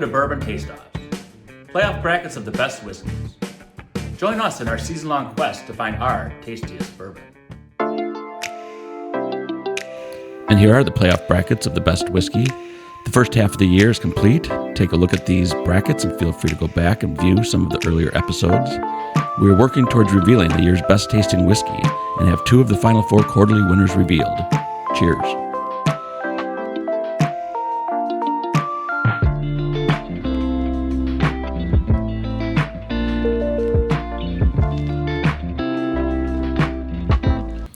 to Bourbon Tasteoffs, playoff brackets of the best whiskeys. Join us in our season-long quest to find our tastiest bourbon. And here are the playoff brackets of the best whiskey. The first half of the year is complete. Take a look at these brackets and feel free to go back and view some of the earlier episodes. We are working towards revealing the year's best tasting whiskey and have 2 of the final 4 quarterly winners revealed. Cheers.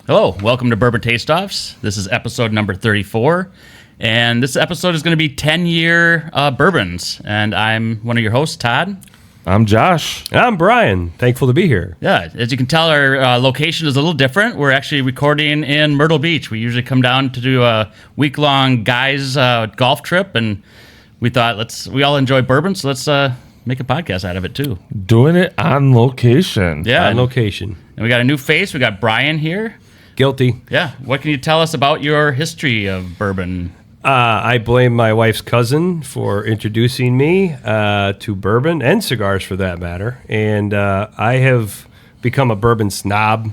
Hello, welcome to Bourbon Tasteoffs. This is episode number 34, and this episode is going to be 10-year bourbons, and I'm one of your hosts, Todd. I'm Josh. I'm Brian. Thankful to be here. Yeah, as you can tell, our location is a little different. We're actually recording in Myrtle Beach. We usually come down to do a week-long guys golf trip, and we thought we all enjoy bourbon, so let's make a podcast out of it too. Doing it on location. Yeah, On location. And we got a new face. We got Brian here. Guilty. Yeah. What can you tell us about your history of bourbon? I blame my wife's cousin for introducing me to bourbon and cigars for that matter. And I have become a bourbon snob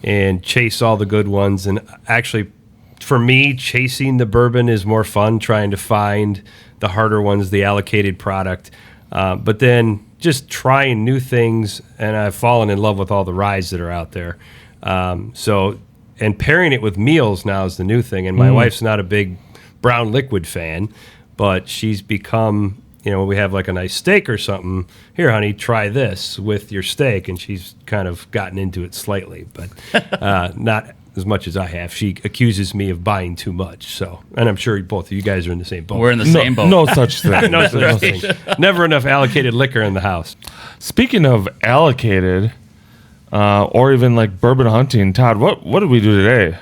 and chase all the good ones. And actually, for me, chasing the bourbon is more fun, trying to find the harder ones, the allocated product. But then just trying new things, and I've fallen in love with all the ryes that are out there. And pairing it with meals now is the new thing. And my wife's not a big brown liquid fan, but she's become, when we have like a nice steak or something, here, honey, try this with your steak. And she's kind of gotten into it slightly, but not as much as I have. She accuses me of buying too much. And I'm sure both of you guys are in the same boat. We're in the same boat. No such thing. No such thing. Never enough allocated liquor in the house. Speaking of allocated, or even like bourbon hunting, Todd, what did we do today?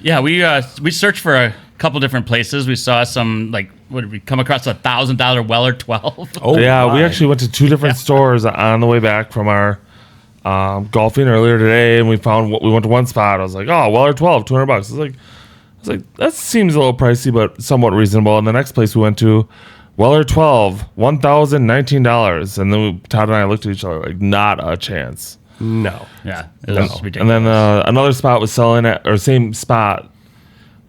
Yeah, we searched for a couple different places. We saw some, what did we come across? $1,000 Weller 12. Oh, yeah, my. we actually went to 2 different stores on the way back from our golfing earlier today, and we went to one spot. I was like, oh, Weller 12, $200. I was like, that seems a little pricey, but somewhat reasonable. And the next place we went to, Weller 12, $1,019. And then Todd and I looked at each other like, not a chance. No. Yeah, it was ridiculous. And then another spot was selling same spot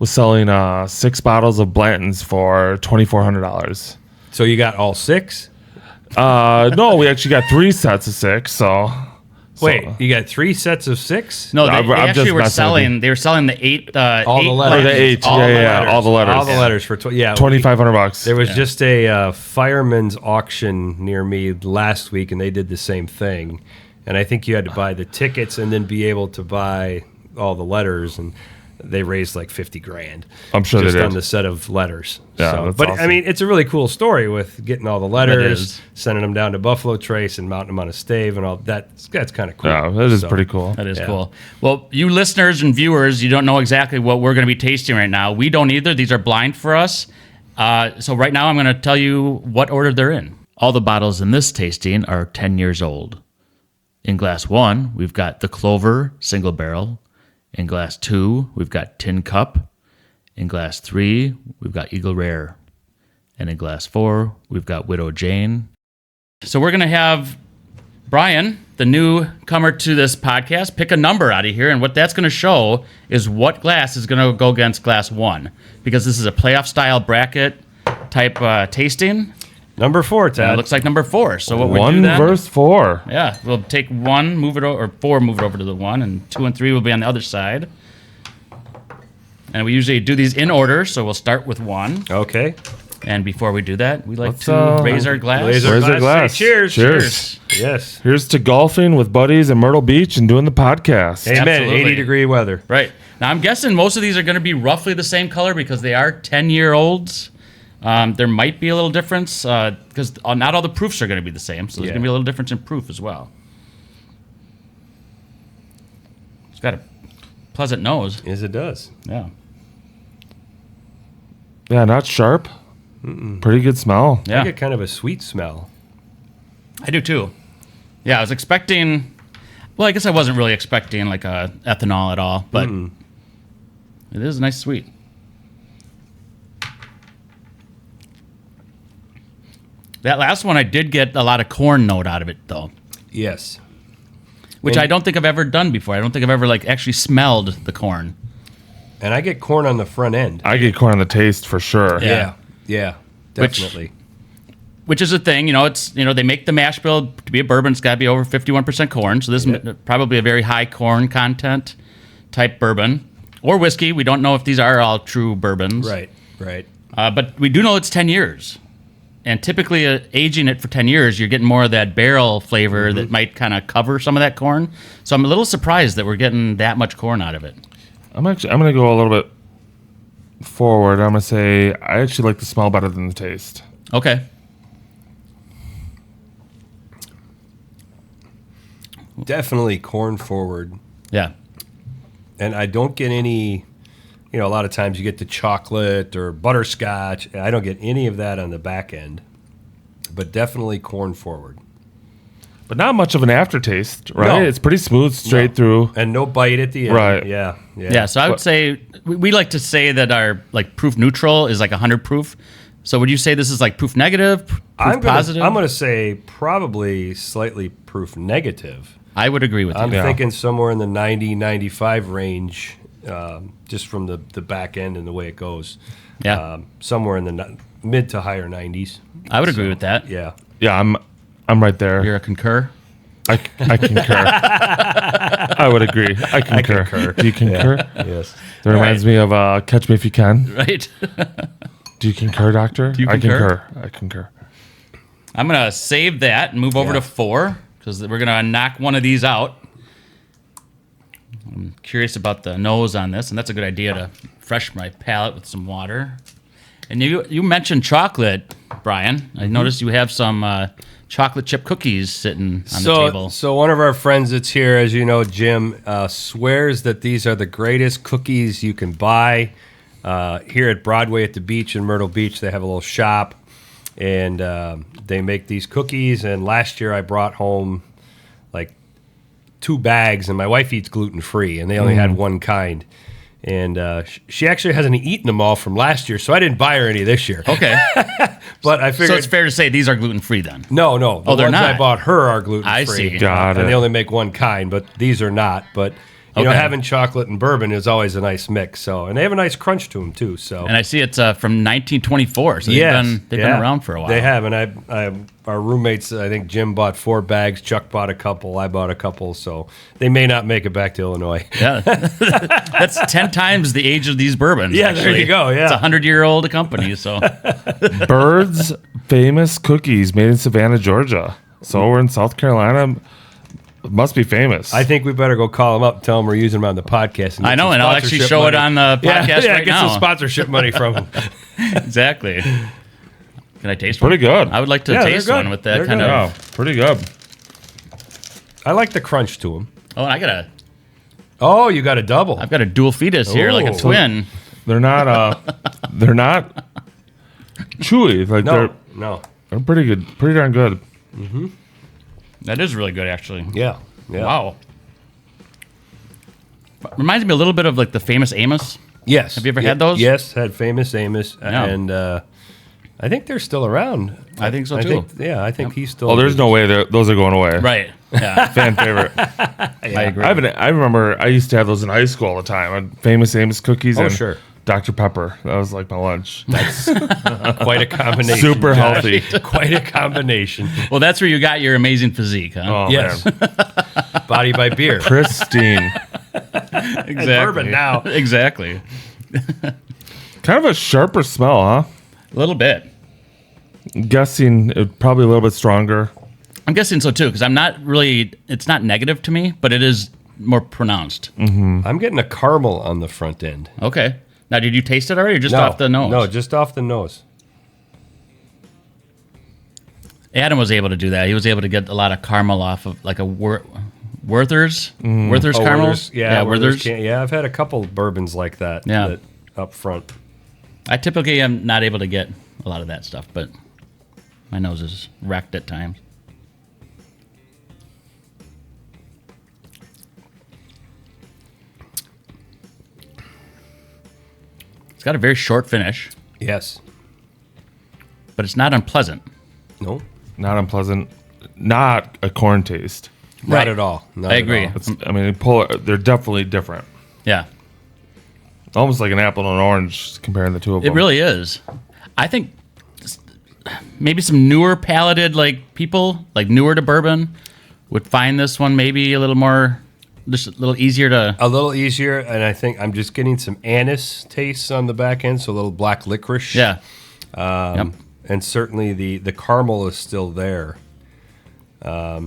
was selling 6 bottles of Blanton's for $2,400. So you got all 6? No, we actually got 3 sets of 6. So Wait, you got 3 sets of 6? No, they I'm actually just were messing with selling. They were selling the 8. All the letters. Or the 8, All yeah, the yeah, letters. all the letters. All the letters for $2,500. There was just a fireman's auction near me last week, and they did the same thing. And I think you had to buy the tickets and then be able to buy all the letters, and they raised like $50,000. I'm sure just they did. on the set of letters. Yeah, that's but awesome. I mean, it's a really cool story with getting all the letters, is. sending them down to Buffalo Trace and mounting them on a stave and all that. That's kind of cool. Yeah, that is pretty cool. That is Yeah. cool. Well, you listeners and viewers, you don't know exactly what we're going to be tasting right now. We don't either. These are blind for us. So right now I'm going to tell you what order they're in. All the bottles in this tasting are 10 years old. In glass 1, we've got the Clover Single Barrel. In glass 2, we've got Tin Cup. In glass 3, we've got Eagle Rare. And in glass 4, we've got Widow Jane. So we're going to have Brian, the newcomer to this podcast, pick a number out of here. And what that's going to show is what glass is going to go against glass 1. Because this is a playoff-style bracket type tasting. Number 4, Todd. It looks like number 4. So what we do 1 then? versus 4. Yeah, we'll take 1, move it over, or 4, move it over to the 1, and 2 and 3 will be on the other side. And we usually do these in order, so we'll start with 1. Okay. And before we do that, we like Let's, to raise our glass. Raise Where's our the glass? Say cheers. Cheers. Yes. Here's to golfing with buddies in Myrtle Beach and doing the podcast. Amen. Absolutely. 80-degrry weather. Right. Now, I'm guessing most of these are going to be roughly the same color because they are 10-year-olds. There might be a little difference because not all the proofs are going to be the same, so there's going to be a little difference in proof as well. It's got a pleasant nose. Yes, it does. Yeah. Yeah, not sharp. Pretty good smell. Yeah. I get kind of a sweet smell. I do too. Yeah, I was expecting. Well, I guess I wasn't really expecting like a ethanol at all, but it is a nice sweet. That last one, I did get a lot of corn note out of it, though, Yes. which And- I don't think I've ever done before. I don't think I've ever like actually smelled the corn. And I get corn on the front end. I get corn on the taste for sure. Yeah. Yeah. Which- Definitely. Which is a thing, it's they make the mash bill to be a bourbon. It's got to be over 51% corn, so this is probably a very high corn content type bourbon or whiskey. We don't know if these are all true bourbons, Right. Right. But we do know it's 10 years, and typically aging it for 10 years, you're getting more of that barrel flavor that might kind of cover some of that corn. So I'm a little surprised that we're getting that much corn out of it. I'm going to go a little bit forward. I'm going to say I actually like the smell better than the taste. Okay. Definitely corn forward. Yeah. And I don't get any, a lot of times you get the chocolate or butterscotch. I don't get any of that on the back end, but definitely corn forward. But not much of an aftertaste, right? No. It's pretty smooth straight through. And no bite at the end. Right. Yeah. Yeah, so I would say we like to say that our like proof neutral is like 100 proof. So would you say this is like proof negative, proof positive? I'm gonna say probably slightly proof negative. I would agree with you. I'm Yeah. thinking somewhere in the 90, 95 range, just from the back end and the way it goes. Yeah. Somewhere in the mid to higher 90s. I would agree with that. Yeah. Yeah, I'm right there. You're a concur? I concur. I would agree. I concur. concur. Do you concur? Yes. That reminds me of Catch Me If You Can. Right? Do you concur, Doctor? you concur? I concur. I'm going to save that and move over Yeah. to 4 because we're going to knock one of these out. I'm curious about the nose on this, and that's a good idea to fresh my palate with some water. And you mentioned chocolate, Brian. I noticed you have some chocolate chip cookies sitting on the table. So one of our friends that's here, as you know, Jim, swears that these are the greatest cookies you can buy. Here at Broadway at the beach in Myrtle Beach, they have a little shop, and they make these cookies. And last year I brought home like 2 bags, and my wife eats gluten-free, and they only had one kind. And she actually hasn't eaten them all from last year, so I didn't buy her any this year. Okay. But I figured... So it's fair to say these are gluten-free then? No. The Oh, they're ones I not. bought her are gluten-free. I see. Got And it. they only make one kind, but these are not. But, you know, Okay. having chocolate and bourbon is always a nice mix. So, and they have a nice crunch to them, too. So, And I see it's from 1924, so they've been around for a while. They have, and our roommates, I think Jim bought 4 bags, Chuck bought a couple, I bought a couple, so they may not make it back to Illinois. Yeah. That's 10 times the age of these bourbons. Yeah, there actually. you go, yeah. It's a 100-year-old company, so. Bird's famous cookies made in Savannah, Georgia. So we're in South Carolina. It must be famous. I think we better go call them up and tell them we're using them on the podcast. I know, some and I'll actually sponsorship show it money. on the podcast yeah, right get now. some sponsorship money from them. Exactly. Can I taste Pretty one? good. I would like to Yeah, they're taste good. one with that They're kind good. of. Yeah, pretty good. I like the crunch to them. Oh, and Oh, you got a double. I've got a dual fetus here, like a Oh. twin. They're not they're not chewy. Like No. they're pretty good, pretty darn good. That is really good, actually. Yeah. Wow. Reminds me a little bit of like the famous Amos. Yes. Have you ever had those? Yes, had famous Amos, Yeah. and I think they're still around. I think so, too. I think he's still. Oh, there's no way those are going away. Right. Yeah. Fan favorite. I agree. I remember I used to have those in high school all the time. Famous Amos cookies and sure. Dr. Pepper. That was like my lunch. That's quite a combination. super Josh. healthy. Quite a combination. Well, that's where you got your amazing physique, huh? Oh, Yes. man. Body by beer. Pristine. Exactly. bourbon now. Exactly. Kind of a sharper smell, huh? A little bit. I'm guessing it probably a little bit stronger. I'm guessing so too, because it's not negative to me, but it is more pronounced. I'm getting a caramel on the front end. Okay. Now, did you taste it already or just off the nose? No, just off the nose. Adam was able to do that. He was able to get a lot of caramel off of like a Werther's Oh, caramel. Werther's, yeah, Werther's. yeah, I've had a couple bourbons like that. Yeah. That up front. I typically am not able to get a lot of that stuff, but my nose is wrecked at times. It's got a very short finish, Yes. but it's not unpleasant. No, Not unpleasant. Not a corn taste. not Right. at all. Not I at agree. all. I mean, they're definitely different. Yeah, Almost like an apple and an orange comparing the two of them. it really is. I think maybe some newer palated like people, like newer to bourbon, would find this one maybe a little more, just a little easier to. A little easier, and I think I'm just getting some anise tastes on the back end, so a little black licorice. Yeah. And certainly the caramel is still there. I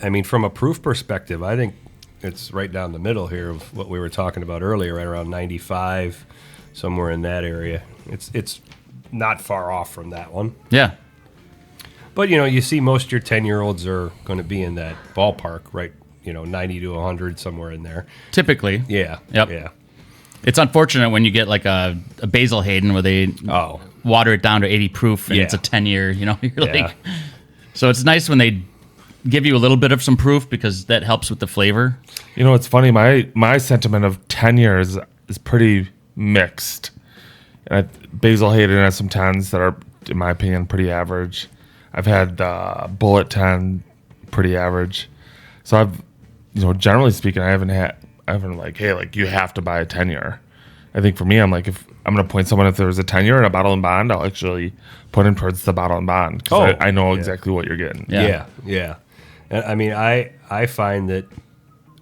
mean, from a proof perspective, I think it's right down the middle here of what we were talking about earlier, right around 95, somewhere in that area. It's not far off from that one. Yeah. But, you see most of your 10-year-olds are going to be in that ballpark, right? 90 to 100, somewhere in there. Typically. Yeah. Yep. Yeah. It's unfortunate when you get like a Basil Hayden where they Oh. water it down to 80 proof and Yeah. it's a 10-year, you're Yeah. like. So it's nice when they give you a little bit of some proof because that helps with the flavor. You know, it's funny. My sentiment of 10 years is pretty mixed. And Basil Hayden has some 10s that are, in my opinion, pretty average. I've had Bullet 10, pretty average. So I've, generally speaking, I haven't like, hey, like you have to buy a 10-year. I think for me, I'm like, if I'm going to point someone, if there's a 10-year and a bottle and bond, I'll actually point him towards the bottle and bond. Because I know exactly what you're getting. Yeah. Yeah. And I mean, I find that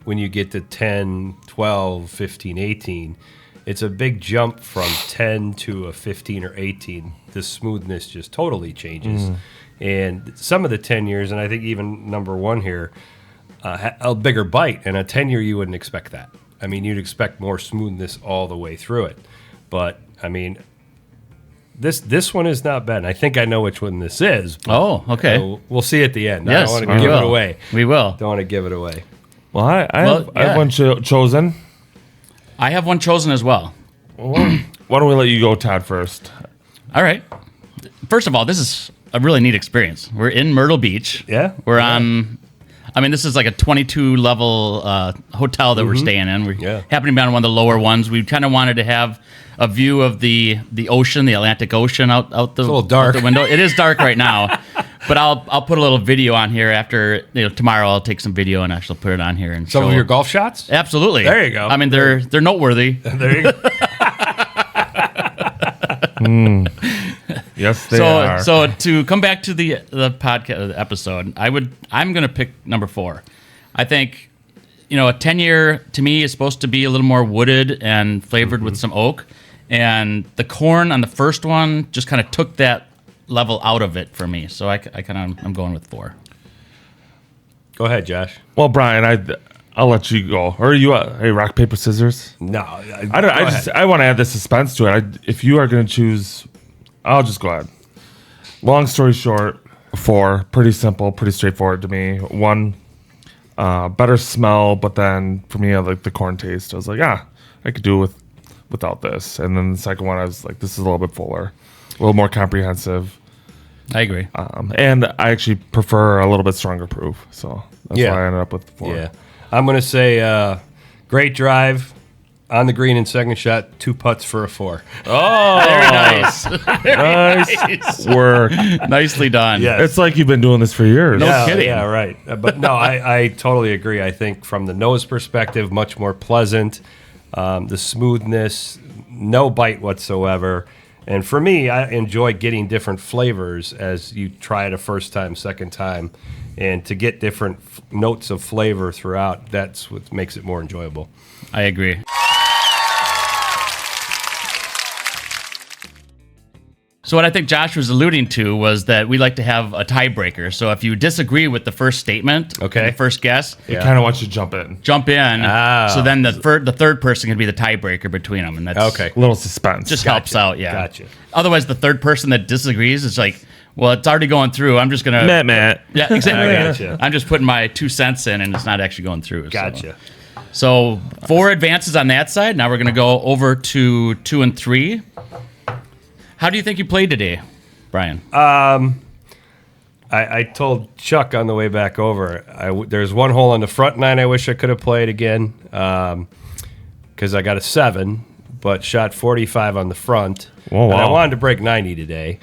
when you get to 10, 12, 15, 18, it's a big jump from 10 to a 15 or 18. The smoothness just totally changes. And some of the 10 years, and I think even number one here, a bigger bite. And a 10-year, you wouldn't expect that. I mean, you'd expect more smoothness all the way through it. But, I mean, this one is not bad. And I think I know which one this is. But, Oh, okay. we'll see at the end. Yes, I don't we want to give will. it away. We will. Don't want to give it away. Well, I Well, have one chosen. I have one chosen as well. Why don't we let you go, Todd, first? All right. First of all, this is a really neat experience. We're in Myrtle Beach. Yeah? We're on. I mean, this is like a 22 level hotel that we're staying in. We happen to be on one of the lower ones. We kind of wanted to have a view of the ocean, the Atlantic Ocean, out the, a little dark. out the window. It is dark right now, but I'll put a little video on here after tomorrow. I'll take some video and actually put it on here and Some show of your golf shots? Absolutely. There you go. I mean, they're noteworthy. There you go. Yes, they are. So to come back to the podcast episode, I'm going to pick number 4. I think, a 10-year to me is supposed to be a little more wooded and flavored with some oak, and the corn on the first one just kind of took that level out of it for me. So I'm going with 4. Go ahead, Josh. Well, Brian, I'll let you go. Or are you? Hey, rock paper scissors. No. I want to add the suspense to it. If you are going to choose, I'll just go ahead. Long story short, 4, pretty simple, pretty straightforward to me. 1, better smell, but then for me, I like the corn taste. I was like, I could do it without this. And then the second one, I was like, this is a little bit fuller, a little more comprehensive. I agree. And I actually prefer a little bit stronger proof. So that's why I ended up with 4. Yeah. I'm going to say great drive on the green and second shot, 2 putts for a 4. Oh, Very nice. nice work. Nicely done. Yeah. It's like you've been doing this for years. No kidding. Yeah, right. But no, I totally agree. I think from the nose perspective, much more pleasant. The smoothness, no bite whatsoever. And for me, I enjoy getting different flavors as you try it a first time, second time. And to get different notes of flavor throughout, that's what makes it more enjoyable. I agree. So what I think Josh was alluding to was that we like to have a tiebreaker. So if you disagree with the first statement, Okay. the first guess, He kind of wants you to jump in. jump in. Ah. So then the third person can be the tiebreaker between them, and that's Okay. A little suspense. just helps out. Yeah. Gotcha. Otherwise, the third person that disagrees is like, well, it's already going through. I'm just gonna. Matt. Yeah, exactly. I gotcha. I'm just putting my 2 cents in, and it's not actually going through. so. Gotcha. So 4 advances on that side. Now we're going to go over to 2 and 3. How do you think you played today, Brian? I told Chuck on the way back over, there's one hole on the front 9 I wish I could have played again because I got a 7, but shot 45 on the front. Oh, And I wow. wanted to break 90 today.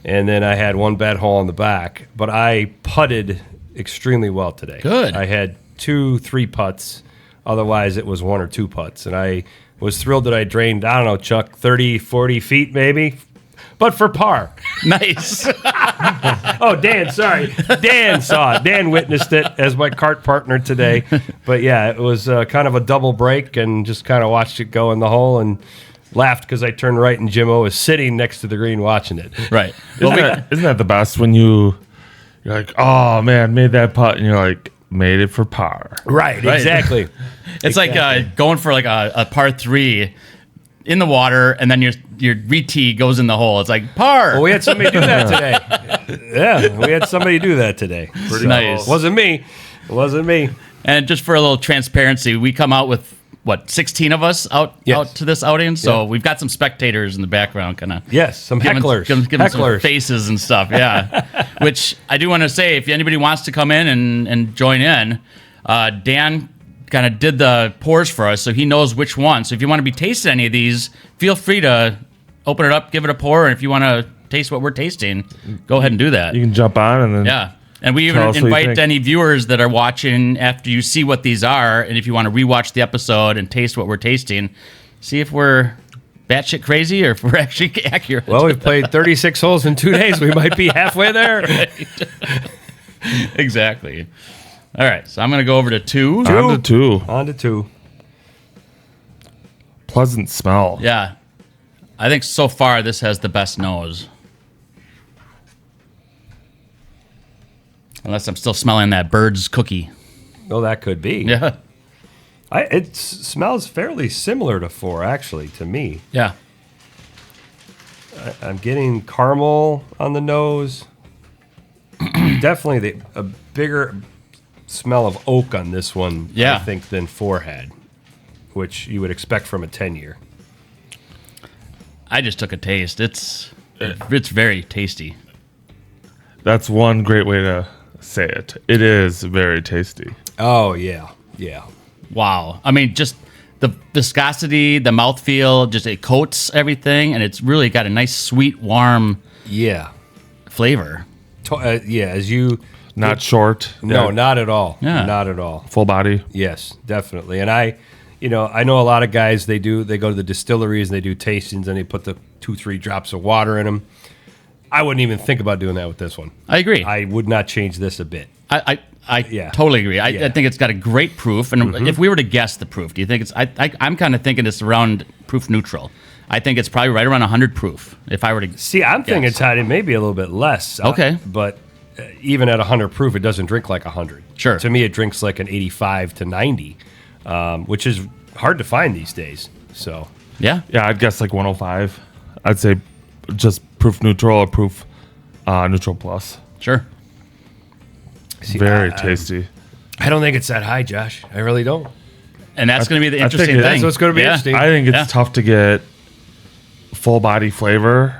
and then I had one bad hole on the back. But I putted extremely well today. Good. I had 2-3 putts. Otherwise, it was 1 or 2 putts. And I was thrilled that I drained, I don't know, Chuck, 30, 40 feet maybe. But for par. Nice. Oh, Dan, sorry. Dan saw it. Dan witnessed it as my cart partner today. But yeah, it was kind of a double break and just kind of watched it go in the hole and laughed because I turned right and Jim O was sitting next to the green watching it. Right. Isn't that the best when you're like, oh man, made that putt, and you're like, made it for par. Right. Exactly. It's like going for like a par 3 in the water, and then your re-tee goes in the hole. It's like par. Well, we had somebody do that today. Yeah, we had somebody do that today. Pretty nice. Wasn't me. It wasn't me. And just for a little transparency, we come out with, 16 of us out to this outing? So we've got some spectators in the background kind of. Yes, some hecklers. Giving some faces and stuff, yeah. Which I do want to say, if anybody wants to come in and join in, Dan kind of did the pours for us, so he knows which one. So if you want to be tasting any of these, feel free to open it up, give it a pour, and if you want to taste what we're tasting, go ahead and do that. You can jump on and then Yeah. And we even invite any viewers that are watching after you see what these are, and if you want to rewatch the episode and taste what we're tasting, see if we're batshit crazy or if we're actually accurate. Well, we've played 36 holes in 2 days. We might be halfway there. Right. Exactly. All right, so I'm going to go over to 2. On to 2. 2. Pleasant smell. Yeah. I think so far this has the best nose. Unless I'm still smelling that bird's cookie. Oh, that could be. Yeah. It smells fairly similar to FORE, actually, to me. Yeah. I'm getting caramel on the nose. Definitely a bigger smell of oak on this one, Yeah. I think, than FORE had, which you would expect from a 10-year. I just took a taste. It's very tasty. That's one great way to say it. It is very tasty. Oh, yeah. Yeah. Wow. I mean, just the viscosity, the mouthfeel, just it coats everything, and it's really got a nice, sweet, warm Yeah. flavor. Yeah, as you... Not short. No, Yeah. not at all. Yeah. Not at all. Full body. Yes, definitely. And I know a lot of guys, they go to the distilleries and they do tastings and they put the 2-3 drops of water in them. I wouldn't even think about doing that with this one. I agree. I would not change this a bit. I Yeah. totally agree. I Yeah. think it's got a great proof. And if we were to guess the proof, do you think it's... I'm kind of thinking it's around proof neutral. I think it's probably right around 100 proof, if I were to... See, I'm thinking, guess. Todd, it may be a little bit less. Okay. But even at 100 proof, it doesn't drink like 100. Sure. To me, it drinks like an 85 to 90, which is hard to find these days. So, Yeah? Yeah, I'd guess like 105. I'd say just proof neutral or proof neutral plus. Sure. see, Very tasty. I don't think it's that high, Josh. I really don't. And that's going to be the I think interesting thing. That's what's going to be Yeah. interesting. I think it's Yeah. tough to get full body flavor.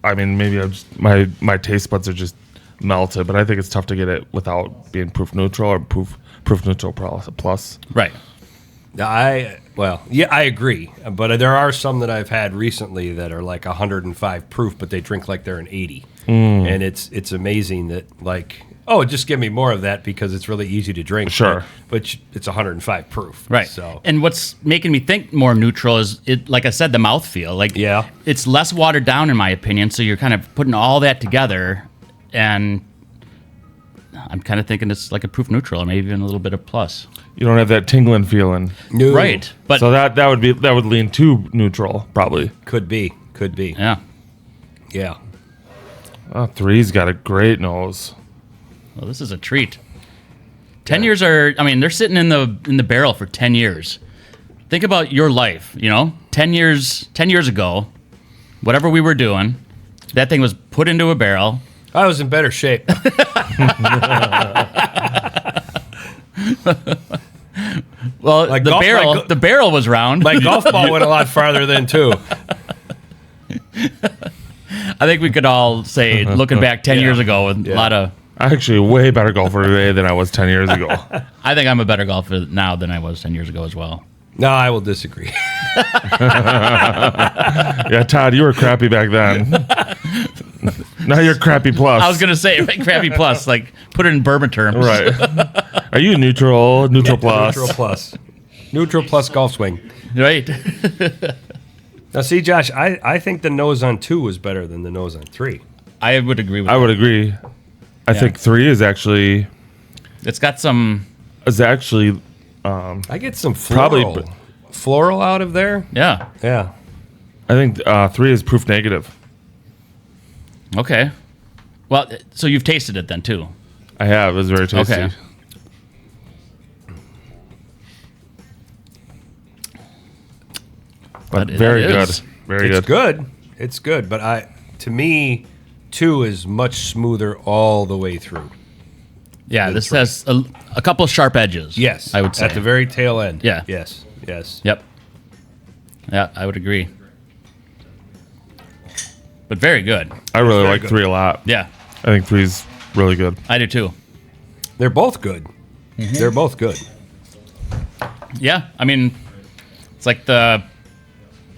I mean, maybe my taste buds are just melted, but I think it's tough to get it without being proof neutral or proof neutral plus. Right. I agree. But there are some that I've had recently that are like 105 proof, but they drink like they're an 80. And it's amazing that like, oh, just give me more of that because it's really easy to drink. Sure. But it's 105 proof. Right. So And what's making me think more neutral is, it, like I said, the mouthfeel. Like, Yeah. it's less watered down, in my opinion, so you're kind of putting all that together, and I'm kind of thinking it's like a proof neutral, or maybe even a little bit of plus. You don't have that tingling feeling. no. Right. But, So that would lean too neutral probably. Could be. yeah. Yeah. Oh, 3's got a great nose. Well, this is a treat. 10 years are, I mean, they're sitting in the barrel for 10 years. Think about your life, 10 years ago, whatever we were doing, that thing was put into a barrel. I was in better shape. Well, Like the barrel was round. My golf ball went a lot farther than two. I think we could all say, looking back 10 years ago, with a lot of... I'm actually a way better golfer today than I was 10 years ago. I think I'm a better golfer now than I was 10 years ago as well. No, I will disagree. Yeah, Todd, you were crappy back then. Now you're crappy plus. I was gonna say right, crappy plus, like put it in bourbon terms. Right. Are you neutral? Neutral plus. Neutral plus. Neutral plus golf swing. Right. Now, see, Josh, I think the nose on 2 was better than the nose on 3. I would agree with I that. would agree. I think 3 is actually It's got some. I get some floral out of there. Yeah. Yeah. I think 3 is proof negative. Okay. Well, so you've tasted it then too. I have. It was very tasty. Okay. But That very is. good. Very It's good. good. It's good, but to me, 2 is much smoother all the way through. Yeah, this has a couple of sharp edges. Yes, I would say at the very tail end. Yeah. Yes. Yes. Yep. Yeah, I would agree. But very good. I really very like good. 3 a lot. Yeah, I think 3 is really good. I do too. They're both good. They're both good. Yeah, I mean, it's like the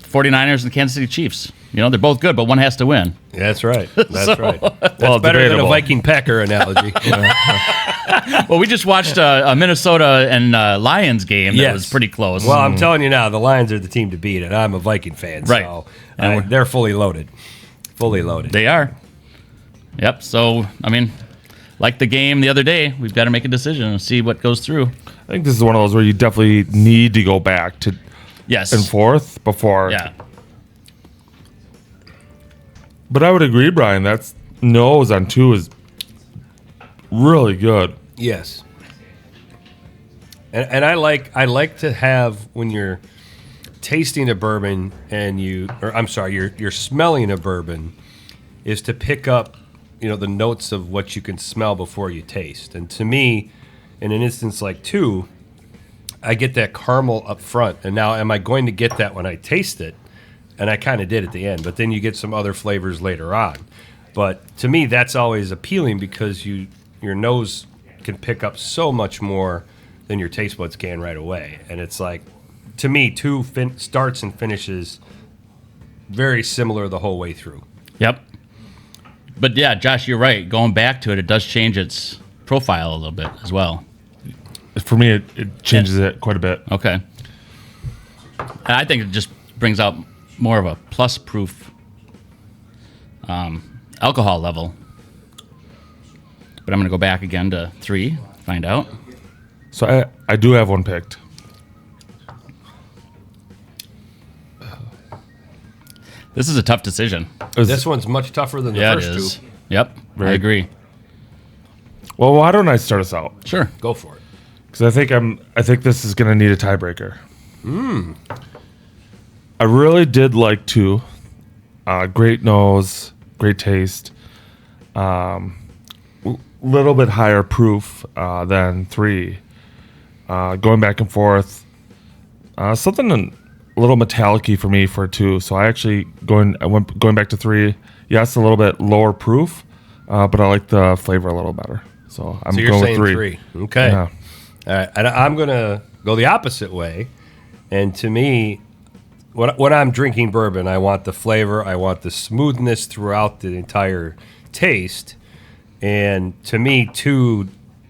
49ers and the Kansas City Chiefs. You know, they're both good, but one has to win. That's right. That's right. That's Well, better than a debatable. Viking Packer analogy. Well, we just watched a Minnesota and Lions game that Yes. was pretty close. Well, I'm telling you now, the Lions are the team to beat, and I'm a Viking fan. Right. So And they're fully loaded. Fully loaded. They are. Yep. So, I mean, like the game the other day, we've got to make a decision and see what goes through. I think this is one of those where you definitely need to go back to Yes. and forth before. Yeah. But I would agree, Brian. That's nose on 2 is really good. Yes. And I like to have when you're tasting a bourbon and you're smelling a bourbon is to pick up, the notes of what you can smell before you taste. And to me, in an instance like 2, I get that caramel up front. And now am I going to get that when I taste it? And I kind of did at the end, but then you get some other flavors later on. But to me, that's always appealing because your nose can pick up so much more than your taste buds can right away. And it's like, to me, 2 starts and finishes very similar the whole way through. Yep. But yeah, Josh, you're right. Going back to it, it does change its profile a little bit as well. For me, it changes it quite a bit. Okay. And I think it just brings out more of a plus proof alcohol level. But I'm going to go back again to 3, find out. So I do have one picked. This is a tough decision. This one's much tougher than the Yeah, it first is. 2. Yep, I Right. agree. Well, why don't I start us out? Sure. Go for it. Because I think this is going to need a tiebreaker. I really did like 2. Great nose, great taste. Little bit higher proof than 3. Going back and forth. Something a little metallic-y for me for 2. So I actually going back to 3. Yes, a little bit lower proof, but I like the flavor a little better. So I'm So you're going saying with 3. Okay. Yeah. All right. And I'm going to go the opposite way. And to me, when I'm drinking bourbon, I want the flavor, I want the smoothness throughout the entire taste. And to me, 2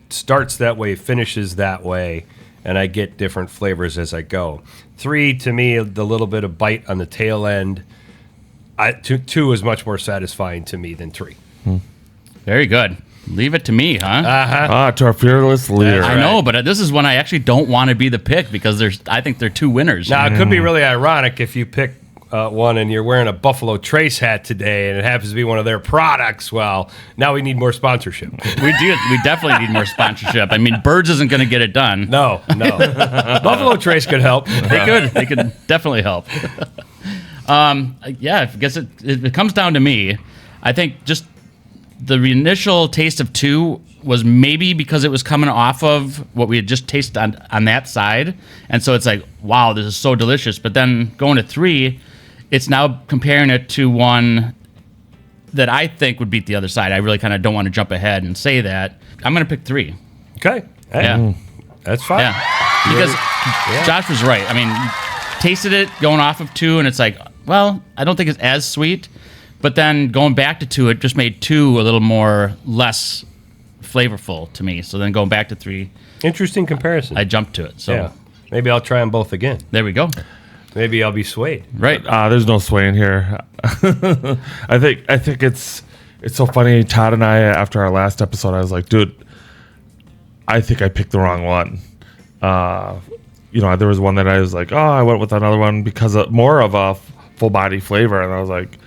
starts that way, finishes that way, and I get different flavors as I go. 3, to me, the little bit of bite on the tail end. 2 is much more satisfying to me than 3. Very good. Leave it to me, huh? To our fearless leader. I know, but this is one I actually don't want to be the pick because I think they're 2 winners. Now, it could be really ironic if you pick one and you're wearing a Buffalo Trace hat today and it happens to be one of their products. Well, now we need more sponsorship. We do. We definitely need more sponsorship. I mean, Birds isn't going to get it done. No. Buffalo Trace could help. They could. They could definitely help. Yeah, I guess it comes down to me. I think just the initial taste of 2 was maybe because it was coming off of what we had just tasted on that side. And so it's like, wow, this is so delicious. But then going to 3, it's now comparing it to one that I think would beat the other side. I really kind of don't want to jump ahead and say that. I'm going to pick 3. Okay. Hey, Yeah. That's fine. Yeah. Because Josh was right. I mean, tasted it going off of 2, and it's like, well, I don't think it's as sweet. But then going back to 2, it just made 2 a little more less flavorful to me. So then going back to 3, Interesting comparison. I jumped to it. So yeah. Maybe I'll try them both again. there we go. Maybe I'll be swayed. Right. There's no swaying here. I think it's so funny. Todd and I, after our last episode, I was like, dude, I think I picked the wrong one. There was one that I was like, oh, I went with another one because of more of a full body flavor, and I was like,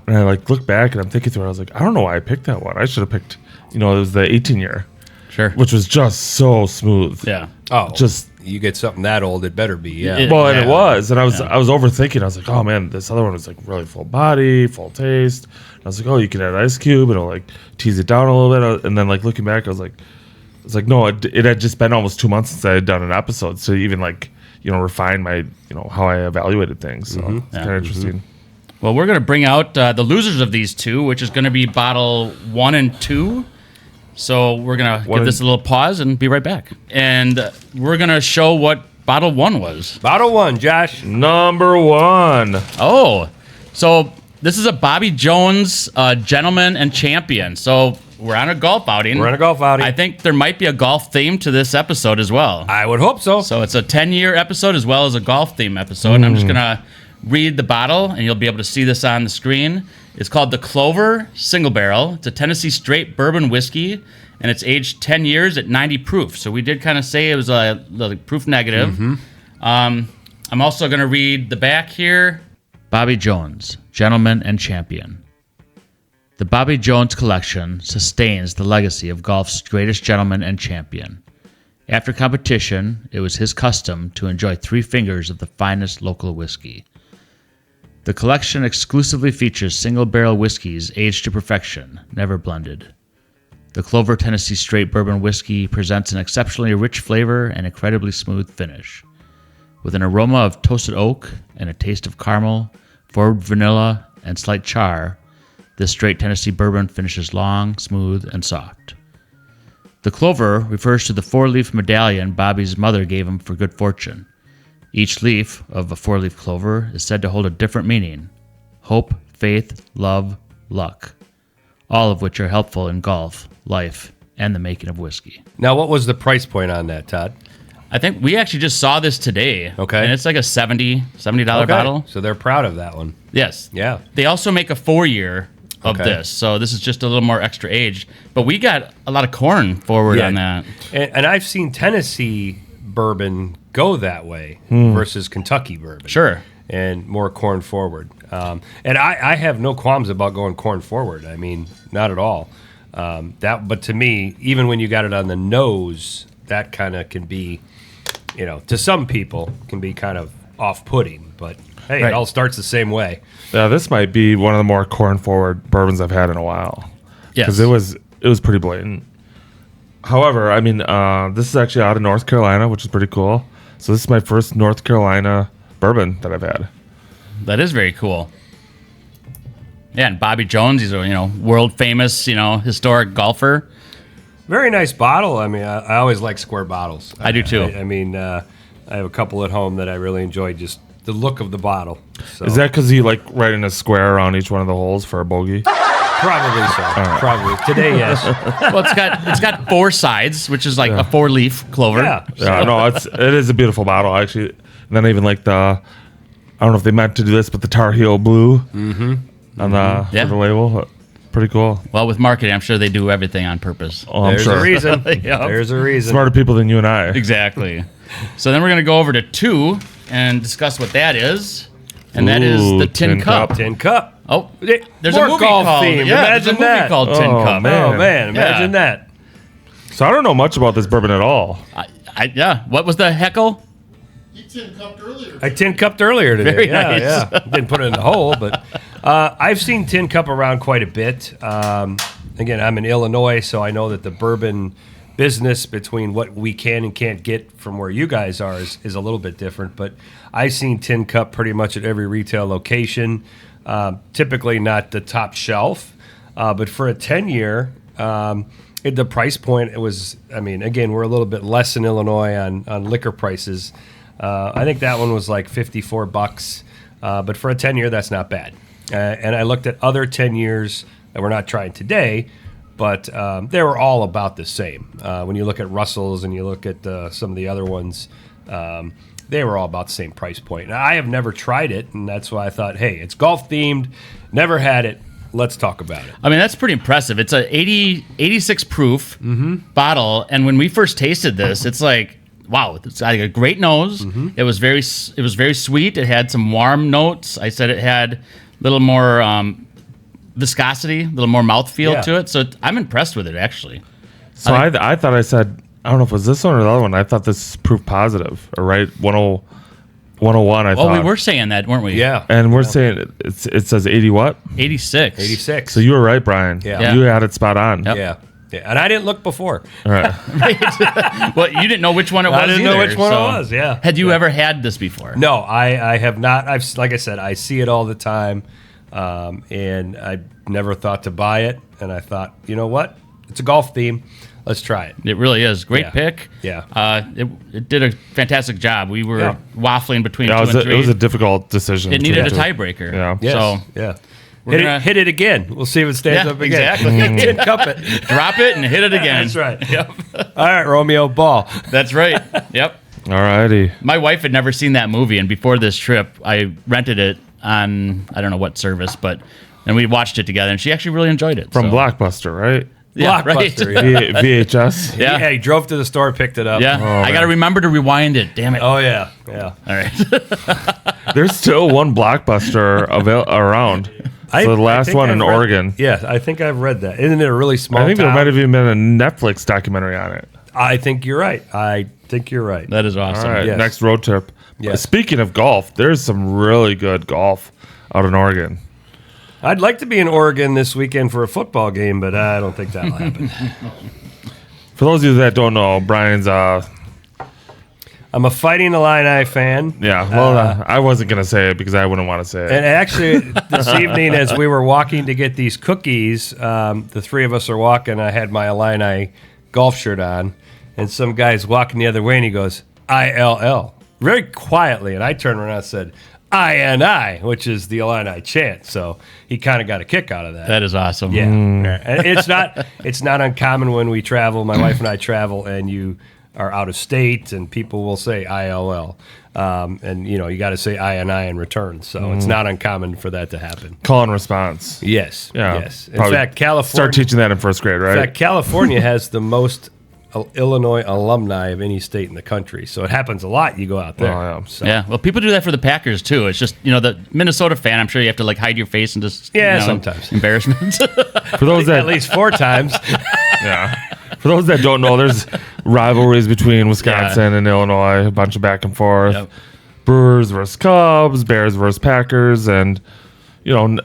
and I like look back and I'm thinking through it. I was like, I don't know why I picked that one. I should have picked, it was the 18-year, Sure. which was just so smooth. Yeah. Oh, Just you get something that old, it better be. Yeah. It- well, and it Yeah. was, and I was overthinking. I was like, oh man, this other one was like really full body, full taste. And I was like, oh, you can add ice cube, and it'll like tease it down a little bit. And then like looking back, I was like, no, it had just been almost 2 months since I had done an episode, so even like refine my how I evaluated things. So it's kind of interesting. Well, we're going to bring out the losers of these 2, which is going to be bottle 1 and 2. So we're going to give this a little pause and be right back. And we're going to show what bottle 1 was. Bottle 1, Josh. Number 1. Oh, so this is a Bobby Jones Gentleman and Champion. So we're on a golf outing. We're on a golf outing. I think there might be a golf theme to this episode as well. I would hope so. So it's a 10-year episode as well as a golf theme episode. And I'm just going to read the bottle, and you'll be able to see this on the screen. It's called the Clover Single Barrel. It's a Tennessee straight bourbon whiskey, and it's aged 10 years at 90 proof. So we did kind of say it was a proof negative. I'm also going to read the back here. Bobby Jones, Gentleman and Champion. The Bobby Jones collection sustains the legacy of golf's greatest gentleman and champion. After competition, it was his custom to enjoy 3 fingers of the finest local whiskey. The collection exclusively features single-barrel whiskeys aged to perfection, never blended. The Clover Tennessee Straight Bourbon Whiskey presents an exceptionally rich flavor and incredibly smooth finish. With an aroma of toasted oak and a taste of caramel, forward vanilla, and slight char, this straight Tennessee bourbon finishes long, smooth, and soft. The Clover refers to the 4-leaf medallion Bobby's mother gave him for good fortune. Each leaf of a 4-leaf clover is said to hold a different meaning: hope, faith, love, luck, all of which are helpful in golf, life, and the making of whiskey. Now, what was the price point on that, Todd? I think we actually just saw this today. Okay. And it's like a $70 bottle. So they're proud of that one. Yes. Yeah. They also make a 4-year of Okay. this. So this is just a little more extra aged. But we got a lot of corn forward on that. And I've seen Tennessee bourbon go that way versus Kentucky bourbon. Sure. And more corn forward. And I have no qualms about going corn forward. I mean, not at all. But to me, even when you got it on the nose, that kind of can be, to some people, can be kind of off-putting. But hey, Right. it all starts the same way. Yeah, this might be one of the more corn forward bourbons I've had in a while. Yes. Because it was pretty blatant. However, I mean, this is actually out of North Carolina, which is pretty cool. So this is my first North Carolina bourbon that I've had. That is very cool. Yeah, and Bobby Jones, he's a world famous, historic golfer. Very nice bottle. I mean, I always like square bottles. I do too. I mean, I have a couple at home that I really enjoy just the look of the bottle. So. Is that because you like writing a square around each one of the holes for a bogey? Probably so. Probably. Today, yes. Well, it's got 4 sides, which is like a 4-leaf clover. Yeah. Yeah, no, it is a beautiful bottle actually. And then I even like I don't know if they meant to do this, but the Tar Heel blue on the Yeah. for the label, pretty cool. Well, with marketing, I'm sure they do everything on purpose. Oh, I'm There's sure. a reason. Yep. There's a reason. Smarter people than you and I. Exactly. So then we're going to go over to 2 and discuss what that is. And that is Ooh, the Tin Tin Cup. Cup. Tin Cup. Oh, Yeah, there's more a movie golf called theme. Yeah, Imagine there's a movie that. called Tin Oh, Cup. man. Oh, man. Imagine that. So I don't know much about this bourbon at all. Yeah. What was the heckle? He tin cupped earlier. I tin cupped earlier today. Very yeah, nice. yeah. Didn't put it in the hole, but I've seen tin cup around quite a bit. Again, I'm in Illinois, so I know that the bourbon business between what we can and can't get from where you guys are is a little bit different. But I've seen tin cup pretty much at every retail location. Typically not the top shelf, but for a 10-year, the price point, it was, I mean, again, we're a little bit less in Illinois on liquor prices. I think that one was like $54, but for a 10-year, that's not bad. And I looked at other 10 years that we're not trying today, but they were all about the same. When you look at Russell's and you look at some of the other ones, they were all about the same price point. Now, I have never tried it, and that's why I thought, hey, it's golf themed, never had it. Let's talk about it. I mean, that's pretty impressive. It's a 86 proof bottle, and when we first tasted this, it's like, wow, it's got a great nose. It was very sweet. It had some warm notes. I said it had a little more viscosity, a little more mouthfeel to it. So I'm impressed with it, actually. So I thought I said, I don't know if it was this one or the other one. I thought this is proof positive, or right? 101, I thought. Oh, we were saying that, weren't we? Yeah. And we're saying it says 80 what? 86. 86. So you were right, Brian. Yeah. You had it spot on. Yep. Yeah. And I didn't look before. All right. Well, you didn't know which one it was. I didn't know either, which one so- it was, yeah. Had you ever had this before? No, I have not. Like I said, I see it all the time, and I never thought to buy it. And I thought, you know what? It's a golf theme. Let's try it. It really is. Great Yeah. pick. Yeah. It did a fantastic job. We were Yeah. waffling between Yeah, two and three. it was a difficult decision. It needed a between the tiebreaker. Yeah. Yes. So Yeah. We're Hit gonna- it, hit it again. We'll see if it stands Yeah, up again. exactly. Tin cup it. drop it and hit it again. That's right. Yep. All right, Romeo, ball. That's right. Yep. two. All righty. My wife had never seen that movie, and before this trip, I rented it on I don't know what service, and we watched it together, and she actually really enjoyed it. From so. Blockbuster, right? Yeah, Blockbuster, right. yeah. VHS. Yeah. Yeah, he drove to the store, picked it up. Yeah, I got to remember to rewind it. Damn it! Oh, yeah. Yeah. All right. There's still one Blockbuster around. So the last one in Oregon. Yeah, I think I've read that. Isn't it a really small I think there town? might have even been a Netflix documentary on it. I think you're right. That is awesome. All right, Yes. next road trip. Yes. Speaking of golf, there's some really good golf out in Oregon. I'd like to be in Oregon this weekend for a football game, but I don't think that'll happen. For those of you that don't know, Brian's I'm a Fighting Illini fan. I wasn't gonna say it because I wouldn't want to say it. And actually, this evening, as we were walking to get these cookies, the three of us are walking. I had my Illini golf shirt on, and some guy's walking the other way, and he goes, ILL, very quietly. And I turned around and said, INI, which is the Illini chant. So he kind of got a kick out of that. That is awesome. Yeah. And it's not uncommon when we travel, my wife and I travel, and you are out of state, and people will say ILL. And, you got to say INI in return. So it's not uncommon for that to happen. Call and response. Yes. Yeah. Yes. In Probably fact, California. Start teaching that in first grade, right? In fact, California has the most Illinois alumni of any state in the country. So it happens a lot. You go out there. Oh, yeah. So, Yeah, well, people do that for the Packers too. It's just the Minnesota fan. I'm sure you have to like hide your face and just sometimes. embarrassment. For those that at least 4 times. yeah. For those that don't know, there's rivalries between Wisconsin and Illinois, a bunch of back and forth. Yep. Brewers versus Cubs, Bears versus Packers, and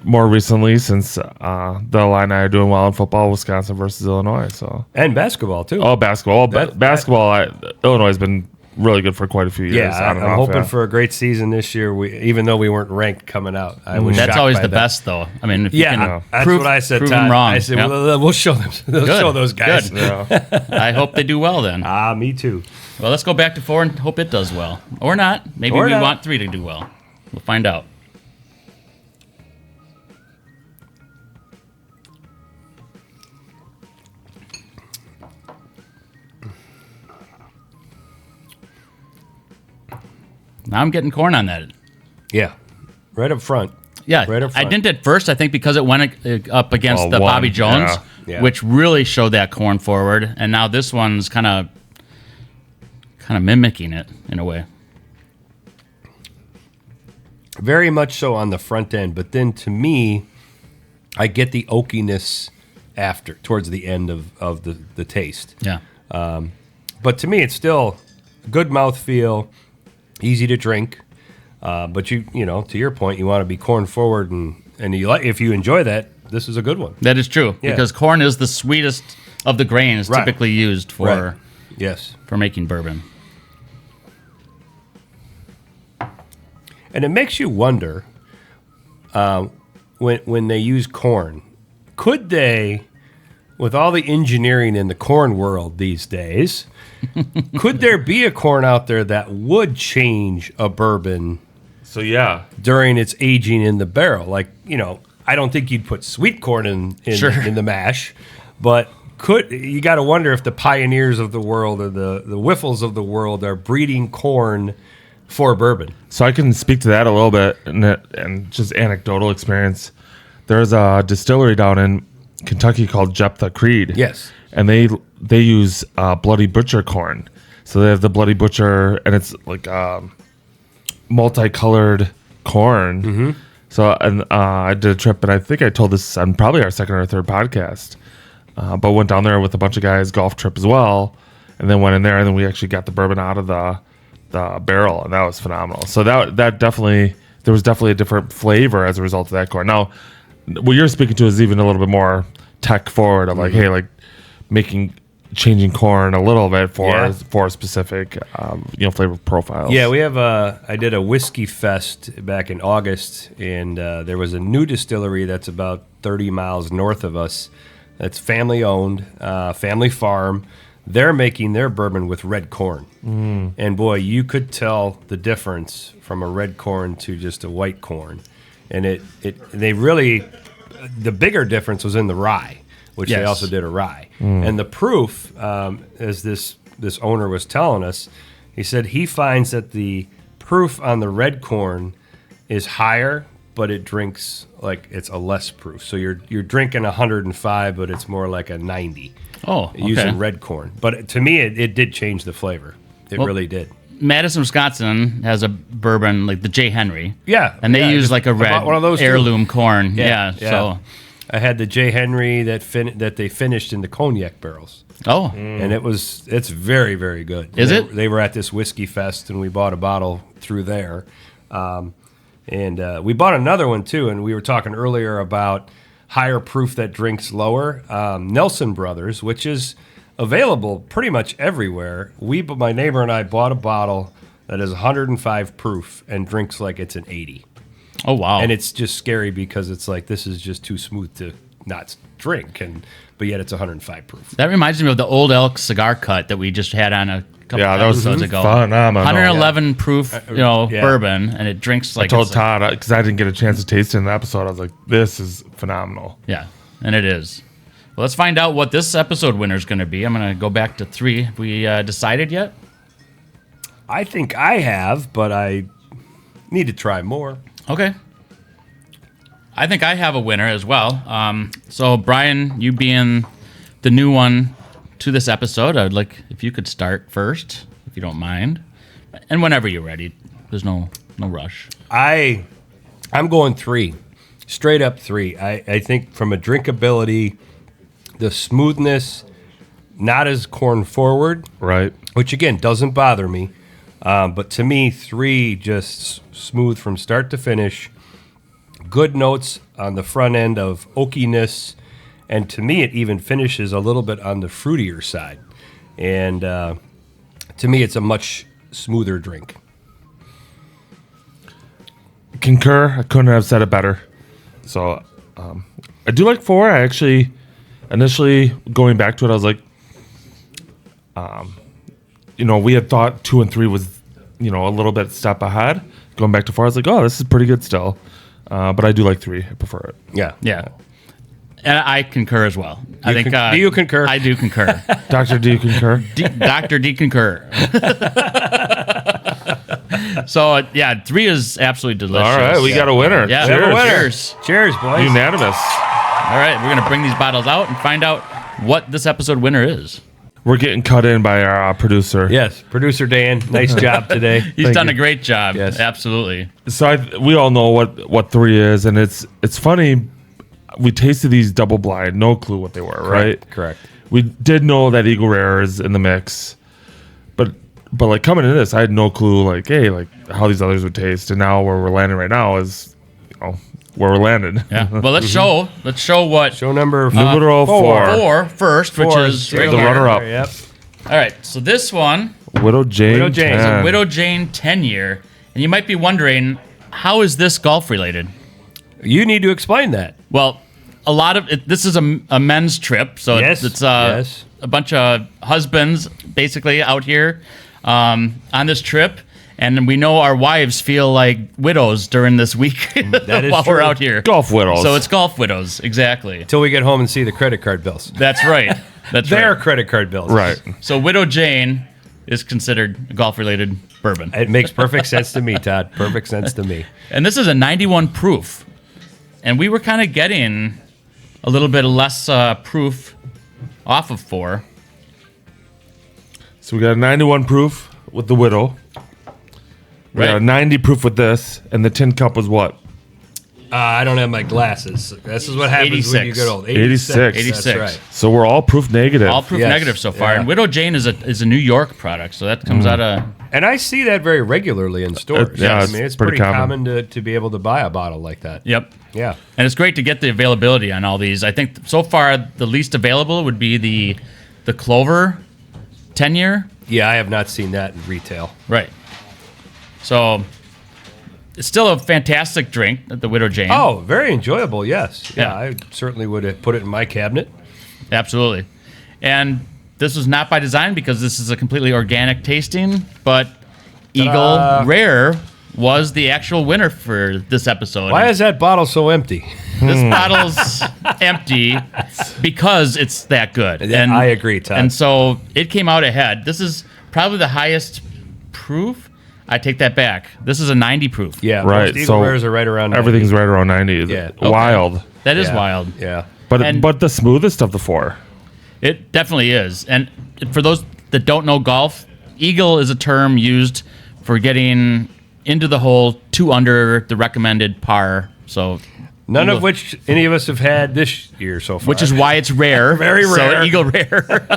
more recently, since the Illini are doing well in football, Wisconsin versus Illinois. So And basketball, too. oh, basketball, That- basketball. Illinois has been really good for quite a few years. Yeah, on and I'm off, hoping for a great season this year. Even though we weren't ranked coming out, I was That's shocked always by the that. best, though. I mean, if Yeah, you can that's prove, what I said. prove Todd. them wrong. I said, Yep. well, we'll show them. We'll Good. show those guys. Good. Yeah. I hope they do well then. Me too. Well, let's go back to 4 and hope it does well, or not. Maybe Or we not. want 3 to do well. We'll find out. Now I'm getting corn on that. Yeah, right up front. Yeah, Right up I front. didn't at first. I think because it went up against the one, Bobby Jones, yeah. which really showed that corn forward, and now this one's kind of mimicking it in a way. Very much so on the front end, but then to me, I get the oakiness towards the end of the taste. Yeah, But to me, it's still good mouthfeel, easy to drink. But to your point, you want to be corn forward, and if you enjoy that, this is a good one. that is true Yeah. because corn is the sweetest of the grains Right. typically used for Right. Yes, for making bourbon. and it makes you wonder when they use corn, could they, with all the engineering in the corn world these days, could there be a corn out there that would change a bourbon So yeah, during its aging in the barrel. Like, I don't think you'd put sweet corn in the mash, but you got to wonder if the pioneers of the world or the Whiffles of the world are breeding corn for bourbon. so I can speak to that a little bit and just anecdotal experience. There's a distillery down in Kentucky called Jephthah Creed. Yes. And they use Bloody Butcher corn. So they have the Bloody Butcher, and it's like multicolored corn. Mm-hmm. So and I did a trip, and I think I told this on probably our second or third podcast. But went down there with a bunch of guys, golf trip as well, and then went in there, and then we actually got the bourbon out of the barrel, and that was phenomenal. So that definitely, there was definitely a different flavor as a result of that corn. Now, what you're speaking to is even a little bit more tech forward of like, hey, like changing corn a little bit for specific, flavor profiles. Yeah, we have I did a whiskey fest back in August, and there was a new distillery that's about 30 miles north of us. That's family owned, family farm. They're making their bourbon with red corn, and boy, you could tell the difference from a red corn to just a white corn, and they really, the bigger difference was in the rye, which they also did a rye. And the proof, as this owner was telling us, he said he finds that the proof on the red corn is higher, but it drinks like it's a less proof. So you're drinking 105, but it's more like a 90. Oh, okay. Using red corn. But to me, it did change the flavor. It really did. Madison, Wisconsin has a bourbon like the J. Henry. Yeah. And they use like a red one of those heirloom corn. Yeah. So I had the J. Henry that they finished in the cognac barrels. Oh. And it's very, very good. They were at this whiskey fest, and we bought a bottle through there. And we bought another one, too, and we were talking earlier about higher proof that drinks lower. Nelson Brothers, which is available pretty much everywhere. My neighbor and I bought a bottle that is 105 proof and drinks like it's an 80. Oh, wow. And it's just scary because it's like, this is just too smooth to not drink, but yet it's 105 proof. That reminds me of the Old Elk cigar cut that we just had on a couple episodes ago. Phenomenal. 111 proof, bourbon, and it drinks like. I told Todd, because I didn't get a chance to taste it in the episode, I was like, this is phenomenal. Yeah, and it is. Well, let's find out what this episode winner is going to be. I'm going to go back to 3. Have we decided yet? I think I have, but I need to try more. Okay. I think I have a winner as well. So, Brian, you being the new one to this episode, I'd like if you could start first, if you don't mind, and whenever you're ready. There's no rush. I'm going 3, straight up 3. I think from a drinkability, the smoothness, not as corn forward, Right. which again doesn't bother me, but to me 3 just smooth from start to finish. Good notes on the front end of oakiness, and to me it even finishes a little bit on the fruitier side. And to me it's a much smoother drink. Concur. I couldn't have said it better. So I do like 4. I actually, initially going back to it, I was like, we had thought 2 and 3 was, a little bit step ahead. Going back to 4, I was like, oh, this is pretty good still. But I do like 3. I prefer it. Yeah. And I concur as well. Do you concur? I do concur. Doctor, do you concur? Dr. D concur. So, 3 is absolutely delicious. All right, we got a winner. Yeah, Cheers. we have a winner. Cheers, boys. Unanimous. All right, we're going to bring these bottles out and find out what this episode winner is. We're getting cut in by our producer. Yes, producer Dan. Nice job today. He's done a great job. Yes. Absolutely. So we all know what 3 is, and it's funny. We tasted these double blind, no clue what they were, right? Correct. We did know that Eagle Rare is in the mix, but like coming into this, I had no clue, like, hey, like how these others would taste, and now where we're landing right now is, where we're landing. Yeah. Well, let's show what Show number Numero 4. 4 first, which is right the here. runner-up. Yep. All right. So this one, Widow Jane. Widow Jane. 10. Widow Jane 10 year, and you might be wondering, how is this golf related? You need to explain that. Well, a lot of it, this is a men's trip, so Yes, it's yes. a bunch of husbands basically out here on this trip, And we know our wives feel like widows during this week That is while true. we're out here. Golf widows. So it's golf widows, exactly. Until we get home and see the credit card bills. That's right. That's Their right. credit card bills. right. So Widow Jane is considered golf-related bourbon. It makes perfect sense to me, Todd. Perfect sense to me. And this is a 91 proof. And we were kind of getting a little bit less proof off of FORE. So we got a 91 proof with the Widow. We got a Right. 90 proof with this, and the tin cup was what? I don't have my glasses. This is what happens when you 86. get old. 86. 86. That's right. So we're all proof negative. All proof Yes. negative so far. Yeah. And Widow Jane is a New York product, so that comes out of... And I see that very regularly in stores. Yeah, I it's mean, it's pretty pretty common. common to be able to buy a bottle like that. Yep. Yeah. And it's great to get the availability on all these. I think so far the least available would be the Clover 10-year. Yeah, I have not seen that in retail. Right. So it's still a fantastic drink, the Widow Jane. Oh, very enjoyable, yes. Yeah, Yeah. I certainly would have put it in my cabinet. Absolutely. And this was not by design because this is a completely organic tasting, but Eagle Rare was the actual winner for this episode. Why is that bottle so empty? This bottle's empty because it's that good. Yeah, I agree, Todd. And so it came out ahead. This is probably the highest proof. I take that back. This is a 90 proof. Yeah, Right, most Eagle so Rares are right around 90. Everything's right around 90. Yeah. Wild. That is Yeah. wild. Yeah. And- But the smoothest of the four. It definitely is. And for those that don't know golf, Eagle is a term used for getting into the hole 2 under the recommended par. So None Eagle- of which any of us have had this year so far. which is why it's rare. Very So rare. Eagle Rare.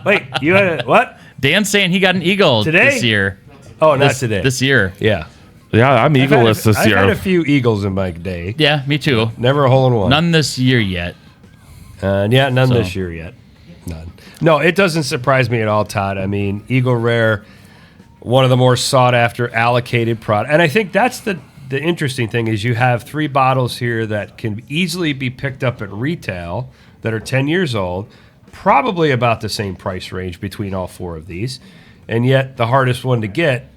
Wait, you had a, what? Dan's saying he got an Eagle Today? this year. Oh, not This- today. This year. Yeah. Yeah, I'm eagleless this I've year. had a few Eagles in my day. Yeah, me too. Never a hole in one. None this year yet. Yeah, none So- this year yet. None. No, it doesn't surprise me at all, Todd. I mean, Eagle Rare, one of the more sought after allocated product. And I think that's the interesting thing is you have 3 bottles here that can easily be picked up at retail that are 10 years old, probably about the same price range between all 4 of these. And yet the hardest one to get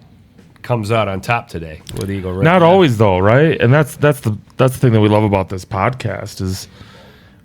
comes out on top today with Eagle Rare. Not always though, right? And that's the thing that we love about this podcast is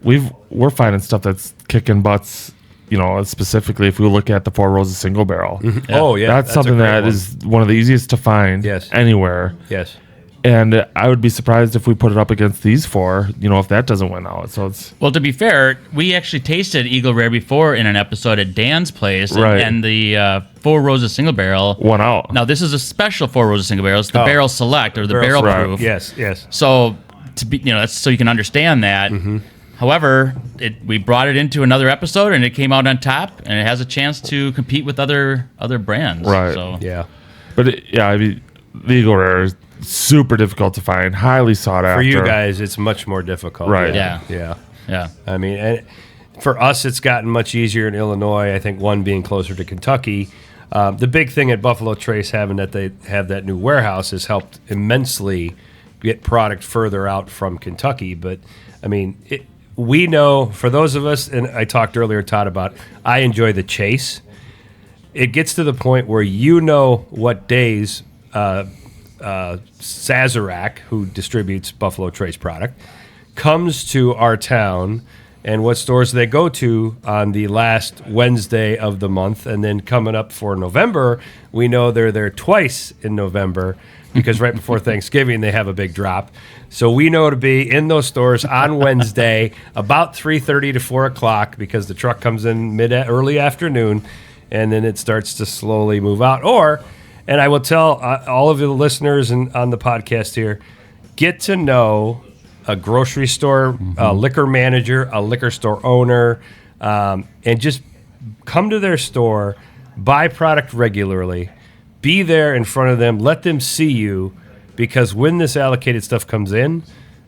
we're finding stuff that's kicking butts. You know, specifically if we look at the Four Roses single barrel, Oh, yeah. that's a something great that one. is one of the easiest to find Yes. anywhere. Yes. And I would be surprised if we put it up against these 4. You know, if that doesn't win out. So it's Well, to be fair, we actually tasted Eagle Rare before in an episode at Dan's place, Right. and the Four Roses single barrel. one out. Now, this is a special Four Roses single barrel. It's the Oh. barrel select or the Barrel barrel select. proof. Yes, yes. So to be, that's so you can understand that. However, we brought it into another episode, and it came out on top, and it has a chance to compete with other brands. Right. So Yeah. But I mean, the Eagle Rare is super difficult to find, highly sought after. For you guys, it's much more difficult. Right. Yeah. Yeah. yeah, I mean, and for us, it's gotten much easier in Illinois. I think one being closer to Kentucky. The big thing at Buffalo Trace having that they have that new warehouse has helped immensely get product further out from Kentucky. But I mean, we know for those of us, and I talked earlier, Todd, about I enjoy the chase. It gets to the point where you know what days Sazerac, who distributes Buffalo Trace product, comes to our town and what stores they go to on the last Wednesday of the month. And then coming up for November, we know they're there twice in November because right before Thanksgiving, they have a big drop. So we know to be in those stores on Wednesday about 3:30 to 4 o'clock because the truck comes in early afternoon and then it starts to slowly move out. And I will tell all of the listeners on the podcast here, get to know a grocery store, a liquor manager, a liquor store owner, and just come to their store, buy product regularly, be there in front of them, let them see you, because when this allocated stuff comes in,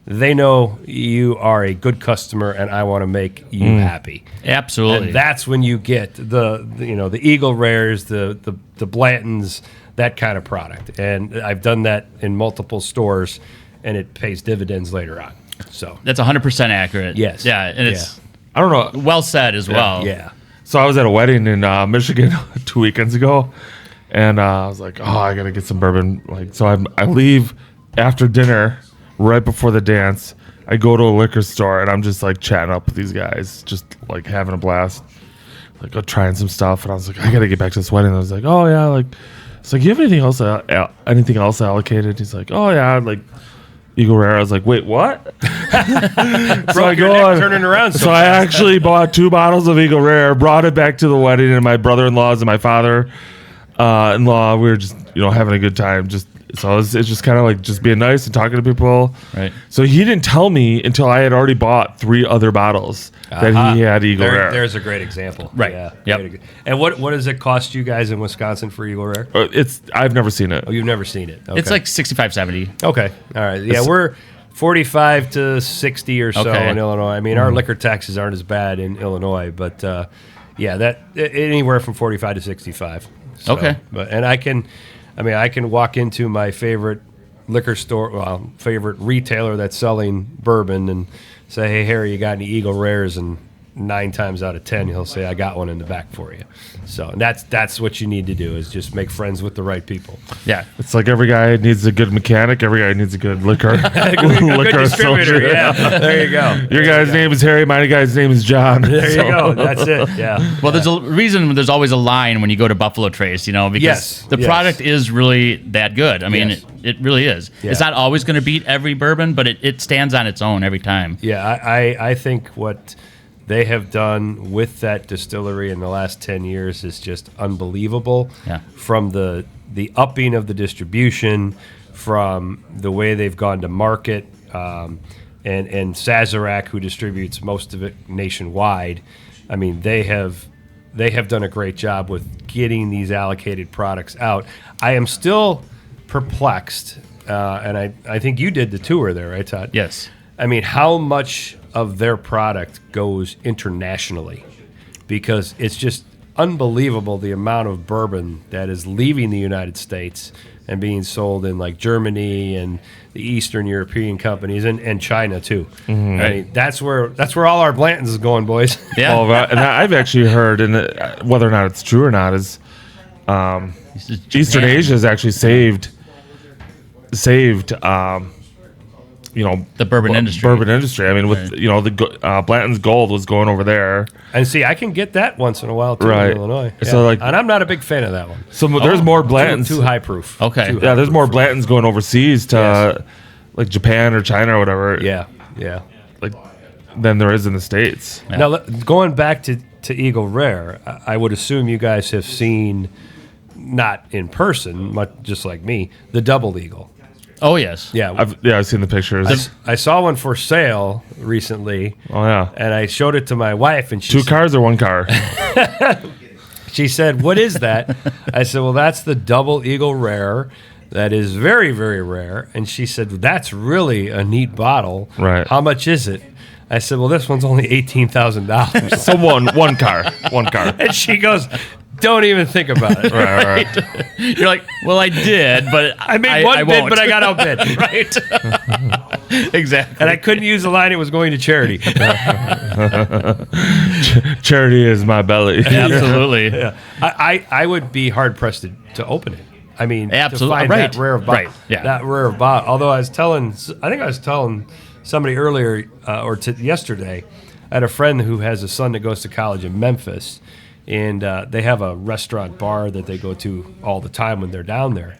they know you are a good customer and I want to make you happy. absolutely. And that's when you get the Eagle Rares, the Blantons, that kind of product. And I've done that in multiple stores, and it pays dividends later on. So That's 100% accurate. Yes. Yeah, and it's I don't know. well said as well. yeah, So I was at a wedding in Michigan 2 weekends ago, And I was like, oh, I gotta get some bourbon. Like, so I leave after dinner, right before the dance. I go to a liquor store and I'm just like chatting up with these guys, just like having a blast, like trying some stuff. And I was like, I gotta get back to this wedding. And I was like, oh yeah, like, it's like, you have anything else allocated? He's like, oh yeah, like Eagle Rare. I was like, wait, what? So I go on, turning around. So I actually bought 2 bottles of Eagle Rare, brought it back to the wedding, and my brother-in-laws and my father-in-law, we were just, having a good time. So it's just kind of like just being nice and talking to people. Right. So he didn't tell me until I had already bought 3 other bottles that he had Eagle Rare. There's a great example. Right. Yeah. Yep. And what does it cost you guys in Wisconsin for Eagle Rare? I've never seen it. Oh, you've never seen it. Okay. It's like 65, 70. Okay. All right. Yeah, we're 45 to 60 or so Okay. in Illinois. I mean, our liquor taxes aren't as bad in Illinois, but that anywhere from 45 to 65. So, Okay. And I can walk into my favorite liquor store, favorite retailer that's selling bourbon, and say, "Hey, Harry, you got any Eagle Rares?" And 9 times out of 10, he'll say, "I got one in the back for you." So that's what you need to do, is just make friends with the right people. Yeah. It's like every guy needs a good mechanic. Every guy needs a good liquor. Good distributor. Yeah, there you go. Your guy's name is Harry. My guy's name is John. There you go. That's it. Yeah. Well, there's a reason there's always a line when you go to Buffalo Trace, because Yes, the yes. product is really that good. I mean, Yes. it really is. Yeah. It's not always going to beat every bourbon, but it stands on its own every time. Yeah, I think what they have done with that distillery in the last 10 years is just unbelievable. Yeah. From the upping of the distribution, from the way they've gone to market, and Sazerac, who distributes most of it nationwide. I mean, they have done a great job with getting these allocated products out. I am still perplexed, and I think you did the tour there, right, Todd? Yes. I mean, how much of their product goes internationally? Because it's just unbelievable the amount of bourbon that is leaving the United States and being sold in like Germany and the Eastern European companies and China too. Mm-hmm. I mean, that's where all our Blantons is going, boys. Yeah. Oh, and I've actually heard, and whether or not it's true or not, is Eastern Japan. Asia has actually saved The bourbon industry. Bourbon industry. I mean, with Blanton's Gold was going over there. And see, I can get that once in a while too Right. in Illinois. So, like- and I'm not a big fan of that one. So there's more Blantons. Too high proof. Okay. Too Yeah, high There's proof more for me. Blantons going overseas to like Japan or China or whatever. Yeah. Like than there is in the States. Yeah. Now, going back to Eagle Rare, I would assume you guys have seen, not in person, much just like me, the Double Eagle. Oh, yes. Yeah, I've seen the pictures. I saw one for sale recently, Oh yeah. and I showed it to my wife, and 2 cars or 1 car? she said, "What is that?" I said, "Well, that's the Double Eagle Rare. That is very, very rare." And she said, "That's really a neat bottle. Right. How much is it?" I said, "Well, this one's only $18,000." So one car. And she goes, "Don't even think about it." Right. You're like, well, I did, but I made one bid, won't. but I got outbid. Right. Exactly. And I couldn't use the line, it was going to charity. Charity is my belly. Absolutely. I would be hard pressed to open it. I mean, Absolutely. to find Right. that rare bottle. Right. Yeah. That rare bottle. Although I think I was telling somebody earlier yesterday, I had a friend who has a son that goes to college in Memphis, and they have a restaurant bar that they go to all the time when they're down there.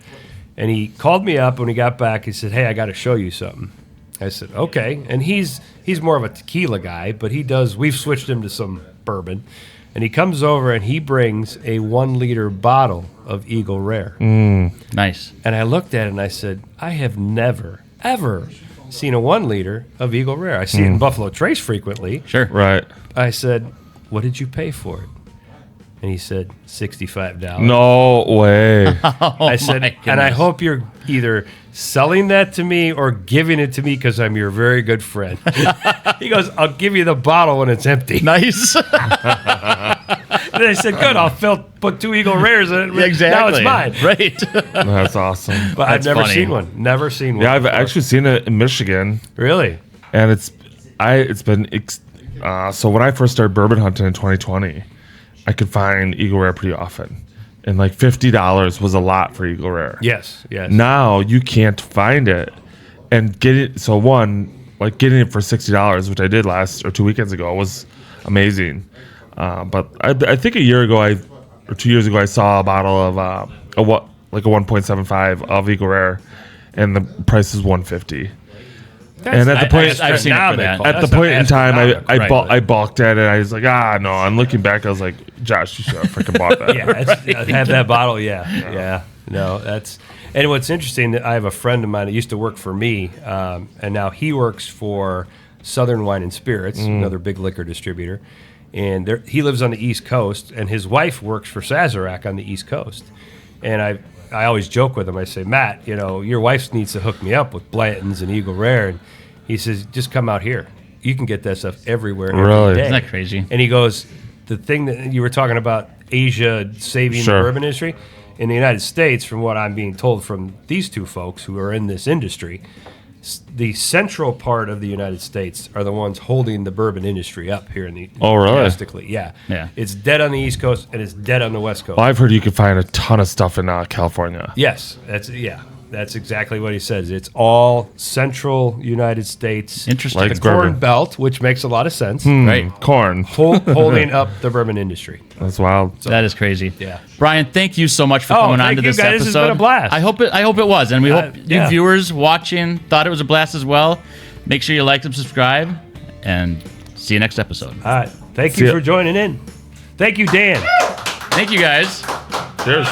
And he called me up when he got back. He said, "Hey, I got to show you something." I said, "Okay." And he's more of a tequila guy, but we've switched him to some bourbon. And he comes over and he brings a 1 liter bottle of Eagle Rare. Nice. And I looked at it and I said, "I have never, ever seen a 1 liter of Eagle Rare. I see it in Buffalo Trace frequently." Sure. Right. I said, "What did you pay for it?" And he said, $65. No way. I said, my "And I goodness. hope you're either selling that to me or giving it to me because I'm your very good friend." He goes, "I'll give you the bottle when it's empty." Nice. And I said, "Good, put 2 Eagle Rares in it. Exactly. Now it's mine." Right. That's awesome. But I've That's never funny. seen one. Never seen one. Yeah, I've before. actually seen it in Michigan, Really? and so when I first started bourbon hunting in 2020, I could find Eagle Rare pretty often, and like $50 was a lot for Eagle Rare. Yes. Now you can't find it, and get it. So like getting it for $60, which I did last or 2 weekends ago, was amazing. But I think a year ago or 2 years ago I saw a bottle of a 1.75 of Eagle Rare, and the price is $150. And at the point, I've seen it for that. at the point in time, Right. I balked at it. I was like, no. And looking back, I was like, Josh, you should have freaking bought that. Have that bottle. Yeah. No, that's. And what's interesting, I have a friend of mine that used to work for me, and now he works for Southern Wine and Spirits, another big liquor distributor. And he lives on the East Coast, and his wife works for Sazerac on the East Coast. And I always joke with him. I say, Matt, your wife needs to hook me up with Blanton's and Eagle Rare. And he says, just come out here. You can get that stuff everywhere. Really? Every day. Isn't that crazy? And he goes, the thing that you were talking about, Asia saving Sure. the bourbon industry, in the United States, from what I'm being told from these two folks who are in this industry, the central part of the United States are the ones holding the bourbon industry up here in the drastically. Yeah. It's dead on the East Coast and it's dead on the West Coast. Well, I've heard you can find a ton of stuff in California. Yes, that's exactly what he says. It's all central United States. Interesting. Like the Corn bourbon. Belt, which makes a lot of sense. Right. Corn. Holding up the bourbon industry. That's wild. That is crazy. Yeah. Brian, thank you so much for coming on thank to you this guys. episode. This has been a blast. I hope it was, and we hope you yeah. viewers watching thought it was a blast as well. Make sure you like and subscribe, and see you next episode. All right. Thank See you ya. for joining in. Thank you, Dan. Thank you, guys. Cheers.